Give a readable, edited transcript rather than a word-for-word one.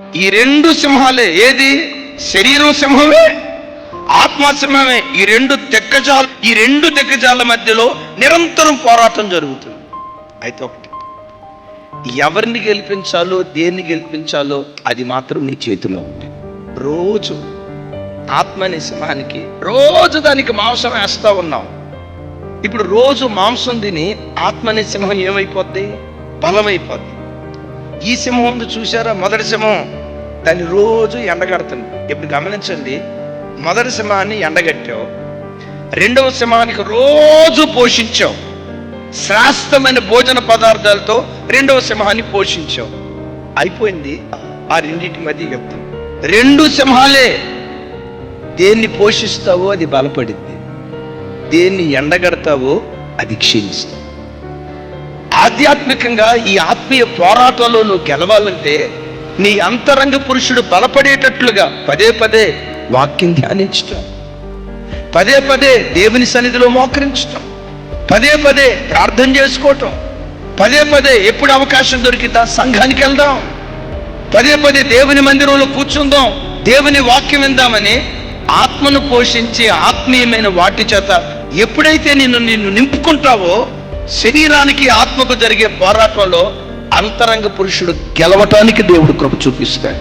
ఈ రెండు సింహాలే. ఏది? శరీరం సింహమే, ఆత్మ సింహమే. ఈ రెండు దిగ్గజాల మధ్యలో నిరంతరం పోరాటం జరుగుతుంది. అయితే ఒకటి, ఎవరిని గెలిపించాలో, దేన్ని గెలిపించాలో అది మాత్రం నీ చేతిలో ఉంది. రోజు ఆత్మ అనే సింహానికి రోజు దానికి మాంసం వేస్తా ఉన్నాం. ఇప్పుడు రోజు మాంసం తిని ఆత్మ అనే సింహం ఏమైపోద్ది? బలమైపోద్ది. ఈ సింహం ఉంది చూసారా, మొదటి సింహం, దాన్ని రోజు ఎండగడుతుంది. ఇప్పుడు గమనించండి, మొదటి సింహాన్ని ఎండగట్టావు, రెండవ సింహానికి రోజు పోషించావు, శ్రేష్టమైన భోజన పదార్థాలతో రెండవ సింహాన్ని పోషించావు. అయిపోయింది. ఆ రెండింటి మధ్య యుద్ధం. రెండు సింహాలే. దేన్ని పోషిస్తావో అది బలపడింది, దేన్ని ఎండగడతావో అది క్షీణిస్తావు. ఆధ్యాత్మికంగా ఈ ఆత్మీయ పోరాటంలో నువ్వు గెలవాలంటే నీ అంతరంగ పురుషుడు బలపడేటట్లుగా పదే పదే వాక్యం ధ్యానించటం, పదే పదే దేవుని సన్నిధిలో మోకరించటం, పదే పదే ప్రార్థన చేసుకోవటం, పదే పదే ఎప్పుడు అవకాశం దొరికితే సంఘానికి వెళ్దాం, పదే పదే దేవుని మందిరంలో కూర్చుందాం, దేవుని వాక్యం విందామని ఆత్మను పోషించి ఆత్మీయమైన వాటి చేత ఎప్పుడైతే నిన్ను నింపుకుంటావో, శరీరానికి ఆత్మకు జరిగే పోరాటంలో అంతరంగ పురుషుడు గెలవటానికి దేవుడు కృప చూపిస్తాడు.